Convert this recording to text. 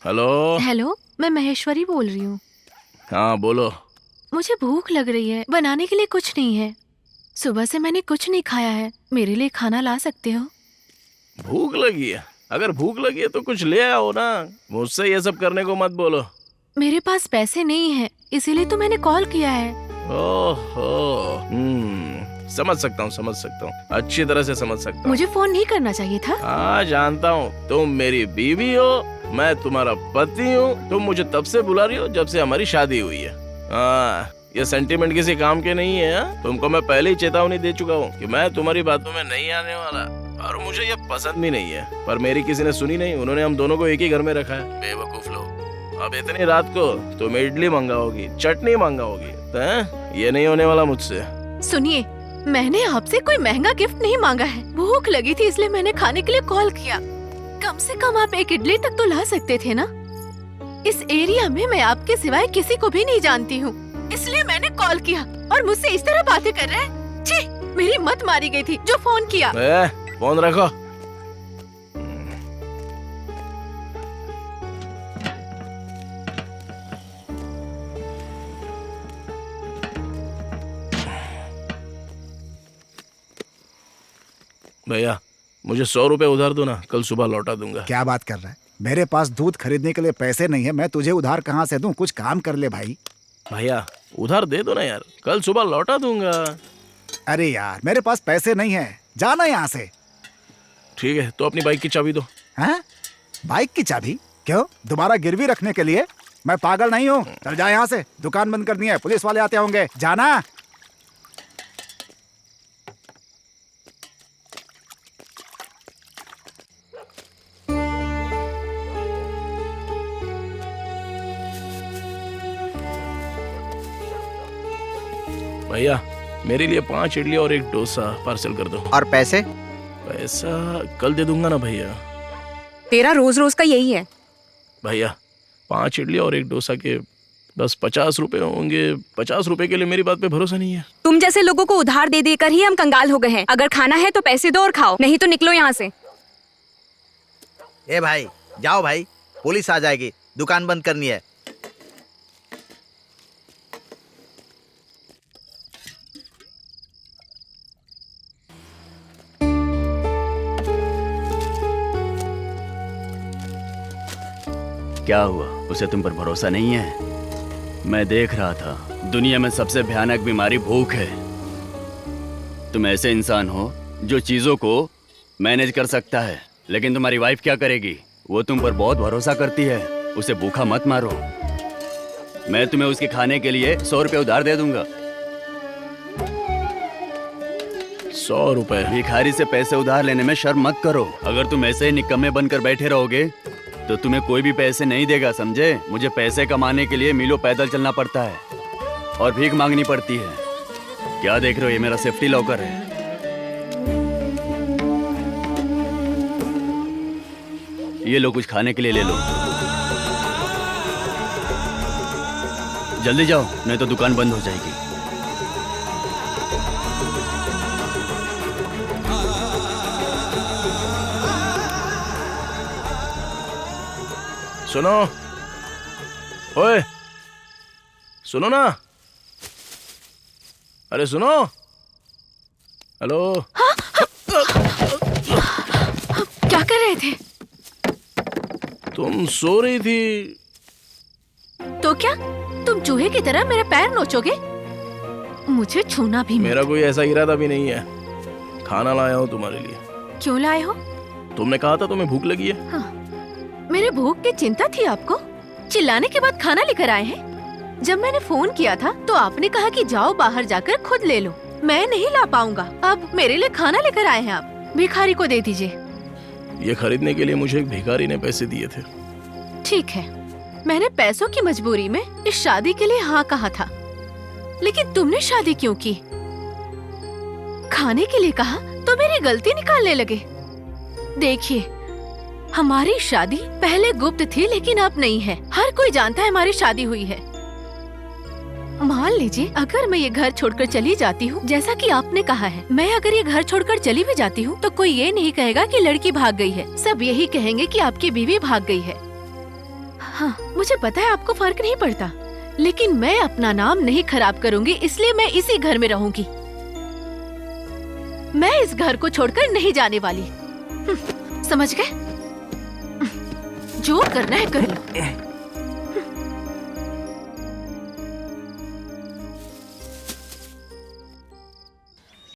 Hello. Hello, मैं महेश्वरी बोल रही हूँ। हाँ बोलो। मुझे भूख लग रही है, बनाने के लिए कुछ नहीं है। सुबह से मैंने कुछ नहीं खाया है, मेरे लिए खाना ला सकते हो? भूख लगी है? अगर भूख लगी है तो कुछ ले आओ ना, मुझसे ये सब करने को मत बोलो। मेरे पास पैसे नहीं है, इसीलिए तो मैंने कॉल किया है। ओहो, समझ सकता हूँ, समझ सकता हूँ, अच्छी तरह से समझ सकता हूँ। मुझे फोन नहीं करना चाहिए था। हाँ जानता हूँ, तुम मेरी बीवी हो, मैं तुम्हारा पति हूँ। तुम मुझे तब से बुला रही हो जब से हमारी शादी हुई है। हाँ, ये सेंटीमेंट किसी काम के नहीं है। हाँ? तुमको मैं पहले ही चेतावनी दे चुका हूँ कि मैं तुम्हारी बातों में नहीं आने वाला, और मुझे ये पसंद भी नहीं है। पर मेरी किसी ने सुनी नहीं, उन्होंने हम दोनों को एक ही घर में रखा है। बेवकूफ लोग। अब इतनी रात को तुम इडली मंगाओगी, चटनी मंगाओगी, तो ये नहीं होने वाला मुझसे। सुनिए, मैंने आपसे कोई महंगा गिफ्ट नहीं मांगा है। भूख लगी थी इसलिए मैंने खाने के लिए कॉल किया। कम से कम आप एक इडली तक तो ला सकते थे ना। इस एरिया में मैं आपके सिवाय किसी को भी नहीं जानती हूँ, इसलिए मैंने कॉल किया। और मुझसे इस तरह बातें कर रहे हैं। छी, मेरी मत मारी गई थी जो फोन किया। फोन रखो। भैया मुझे 100 रुपए उधार दो ना, कल सुबह लौटा दूंगा। क्या बात कर रहा है? मेरे पास दूध खरीदने के लिए पैसे नहीं है, मैं तुझे उधार कहाँ से दूं? कुछ काम कर ले भाई। भैया उधार दे दो ना यार, कल सुबह लौटा दूंगा। अरे यार मेरे पास पैसे नहीं है, जाना यहाँ से। ठीक है, तो अपनी बाइक की चाबी दो। हैं? बाइक की चाबी? क्यों, दोबारा गिरवी रखने के लिए? मैं पागल नहीं हूँ। चल जा यहाँ से, दुकान बंद करनी है, पुलिस वाले आते होंगे, जाना। भैया मेरे लिए 5 इडली और एक डोसा पार्सल कर दो। और पैसे? पैसा कल दे दूंगा ना भैया। तेरा रोज रोज का यही है। भैया 5 इडली और एक डोसा के बस 50 रुपए होंगे। 50 रुपए के लिए मेरी बात पे भरोसा नहीं है? तुम जैसे लोगों को उधार दे देकर ही हम कंगाल हो गए हैं। अगर खाना है तो पैसे दो और खाओ, नहीं तो निकलो यहाँ से। ए भाई जाओ भाई, पुलिस आ जाएगी, दुकान बंद करनी है। क्या हुआ, उसे तुम पर भरोसा नहीं है? मैं देख रहा था, दुनिया में सबसे भयानक बीमारी भूख है। तुम ऐसे इंसान हो जो चीजों को मैनेज कर सकता है, लेकिन तुम्हारी वाइफ क्या करेगी? वो तुम पर बहुत भरोसा करती है। उसे भूखा मत मारो। मैं तुम्हें उसके खाने के लिए 100 रुपए उधार दे दूंगा। 100 रुपए? भिखारी से पैसे उधार लेने में शर्म मत करो। अगर तुम ऐसे ही निकम्मे बनकर बैठे रहोगे तो तुम्हें कोई भी पैसे नहीं देगा, समझे? मुझे पैसे कमाने के लिए मीलों पैदल चलना पड़ता है और भीख मांगनी पड़ती है। क्या देख रहे हो, ये मेरा सेफ्टी लॉकर है। ये लो, कुछ खाने के लिए ले लो। जल्दी जाओ, नहीं तो दुकान बंद हो जाएगी। सुनो, ओए सुनो ना, अरे सुनो, हेलो। क्या कर रहे थे? तुम सो रही थी। तो क्या तुम चूहे की तरह मेरा पैर नोचोगे? मुझे छूना भी मत। मेरा कोई ऐसा इरादा भी नहीं है। खाना लाया हूँ तुम्हारे लिए। क्यों लाए हो? तुमने कहा था तुम्हें भूख लगी है। हाँ, मेरे भूख की चिंता थी आपको? चिल्लाने के बाद खाना लेकर आए हैं। जब मैंने फोन किया था तो आपने कहा कि जाओ बाहर जाकर खुद ले लो। मैं नहीं ला पाऊंगा। अब मेरे लिए खाना लेकर आए हैं आप। भिखारी को दे दीजिए। ये खरीदने के लिए मुझे एक भिखारी ने पैसे दिए थे। ठीक है, मैंने पैसों की मजबूरी में इस शादी के लिए हाँ कहा था, लेकिन तुमने शादी क्यों की? खाने के लिए कहा तो मेरी गलती निकालने लगे। देखिए, हमारी शादी पहले गुप्त थी लेकिन अब नहीं है। हर कोई जानता है हमारी शादी हुई है। मान लीजिए अगर मैं ये घर छोड़कर चली जाती हूँ, जैसा कि आपने कहा है, मैं अगर ये घर छोड़कर चली भी जाती हूँ तो कोई ये नहीं कहेगा कि लड़की भाग गई है। सब यही कहेंगे कि आपकी बीवी भाग गई है। हाँ, मुझे पता है आपको फर्क नहीं पड़ता, लेकिन मैं अपना नाम नहीं खराब करूंगी, इसलिए मैं इसी घर में रहूंगी। मैं इस घर को छोड़कर नहीं जाने वाली। समझ गए? जो करना है कर लो।